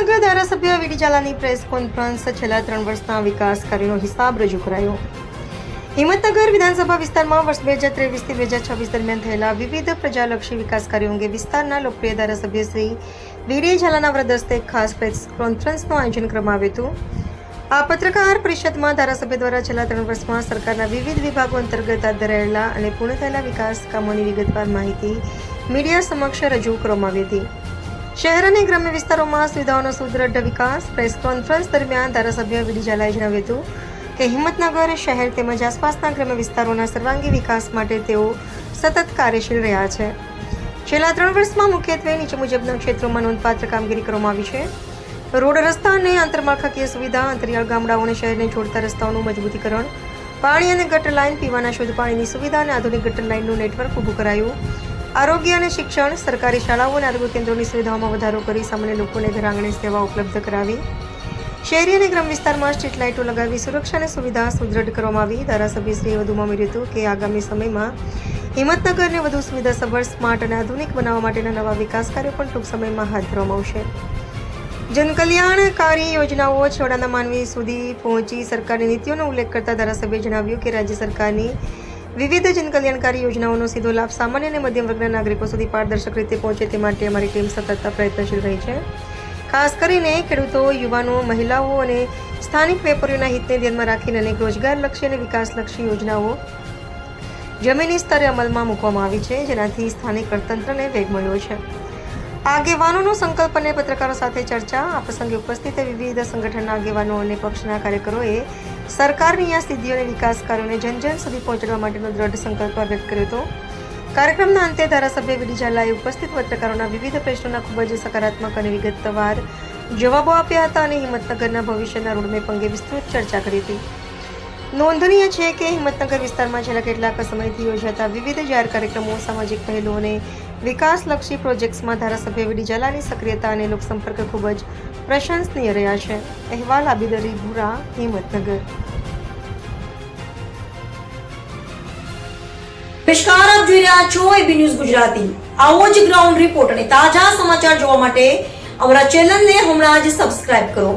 હિંમતનગર ધારાસભ્ય વીડી ઝાલાની press conference છેલ્લા 3 વર્ષના વિકાસ કાર્યોનો હિસાબ રજૂ કરાયો। હિંમતનગર વિધાનસભા વિસ્તારમાં વર્ષ 2023 થી 2026 દરમિયાન થયેલા વિવિધ પ્રજાલક્ષી વિકાસ કાર્યો અંગે વિસ્તારના લોકપ્રિય ધારાસભ્ય શ્રી વીડી ઝાલાના વરદ હસ્તે ખાસ પ્રેસ કોન્ફરન્સનું આયોજન કરવામાં આવ્યું હતું। આ પત્રકાર પરિષદમાં ધારાસભ્ય દ્વારા છેલ્લા 3 વર્ષમાં સરકારના વિવિધ વિભાગો અંતર્ગત હાથ ધરાયેલા અને પૂર્ણ થયેલા વિકાસ કામોની વિગતવાર માહિતી મીડિયા સમક્ષ રજૂ કરવામાં આવી હતી। શહેર અને ગ્રામ્ય વિસ્તારોમાં સુવિધાઓનો સુદૃઢ વિકાસ પ્રેસ કોન્ફરન્સ દરમિયાન ધારાસભ્ય વીડી ઝાલાએ જણાવ્યું હતું કે હિંમતનગર શહેર તેમજ આસપાસના ગ્રામ્ય વિસ્તારોના સર્વાંગી વિકાસ માટે તેઓ સતત કાર્યશીલ રહ્યા છે। છેલ્લા 3 વર્ષમાં મુખ્યત્વે નીચે મુજબના ક્ષેત્રોમાં નોંધપાત્ર કામગીરી કરવામાં આવી છે। રોડ રસ્તા અને આંતરમાળખાકીય સુવિધા, અંતરિયાળ ગામડાઓ અને શહેરને જોડતા રસ્તાઓનું મજબૂતીકરણ, પાણી અને ગટર લાઇન, પીવાના શુદ્ધ પાણીની સુવિધા અને આધુનિક ગટર લાઇનનું નેટવર્ક ઊભું કરાયું। આરોગ્ય અને શિક્ષણ, સરકારી શાળાઓ અને આરોગ્ય કેન્દ્રોની સુવિધાઓમાં વધારો કરી સામાન્ય લોકોને ઘર આંગણે સેવા ઉપલબ્ધ કરાવી। શહેરી અને ગ્રામ વિસ્તારમાં સ્ટ્રીટ લાઇટો લગાવી સુરક્ષા અને સુવિધા સુદૃઢ કરવામાં આવી। ધારાસભ્યશ્રીએ વધુમાં ઉમેર્યું હતું કે આગામી સમયમાં હિંમતનગરને વધુ સુવિધાસભર, સ્માર્ટ અને આધુનિક બનાવવા માટેના નવા વિકાસ કાર્યો પણ ટૂંક સમયમાં હાથ ધરવામાં આવશે। જનકલ્યાણકારી યોજનાઓ છેવાડાના માનવી સુધી પહોંચી સરકારની નીતિઓનો ઉલ્લેખ કરતા ધારાસભ્યએ જણાવ્યું કે રાજ્ય સરકારની વિવિધ જનકલ્યાણકારી યોજનાઓનો સીધો લાભ સામાન્ય અને મધ્યમ વર્ગના નાગરિકો સુધી પારદર્શક રીતે પહોંચે તે માટે અમારી ટીમ સતત પ્રયત્નશીલ રહી છે। ખાસ કરીને ખેડૂતો, યુવાનો, મહિલાઓ અને સ્થાનિક વેપારીઓના હિતને ધ્યાનમાં રાખીને અનેક રોજગારલક્ષી અને વિકાસલક્ષી યોજનાઓ જમીની સ્તરે અમલમાં મૂકવામાં આવી છે, જેનાથી સ્થાનિક અર્થતંત્રને વેગ મળ્યો છે। આગેવાનોનો સંકલ્પ અને પત્રકારો સાથે ચર્ચા। આ પ્રસંગે ઉપસ્થિત વિવિધ સંગઠનના આગેવાનો અને પક્ષના કાર્યકરોએ સરકારની આ સિદ્ધિઓ અને વિકાસ કાર્યોને જન સુધી પહોંચાડવા માટેનો દ્રઢ સંકલ્પ વ્યક્ત કર્યો હતો। કાર્યક્રમના અંતે ધારાસભ્ય વીડી ઝાલાએ ઉપસ્થિત પત્રકારોના વિવિધ પ્રશ્નોના ખૂબ જ સકારાત્મક અને વિગતવાર જવાબો આપ્યા હતા અને હિંમતનગરના ભવિષ્યના રોડમેપ અંગે વિસ્તૃત ચર્ચા કરી હતી। નોંધનીય છે કે હિંમતનગર વિસ્તારમાં છેલ્લા કેટલાક સમયથી યોજાતા વિવિધ જાહેર કાર્યક્રમો, સામાજિક પહેલો અને વિકાસલક્ષી પ્રોજેક્ટ્સમાં ધારાસભ્ય વીડી ઝાલાની સક્રિયતા અને લોકસંપર્ક ખૂબ જ પ્રશંસનીય રહ્યા છે। અહેવાલ આબિદ અલી ભૂરા, હિંમતનગર। નમસ્કાર, આપ જોઈ રહ્યા છો એબી ન્યૂઝ ગુજરાતી। આવો જ ગ્રાઉન્ડ રિપોર્ટ અને તાજા સમાચાર જોવા માટે અમારા ચેનલને હમણાં જ સબસ્ક્રાઇબ કરો।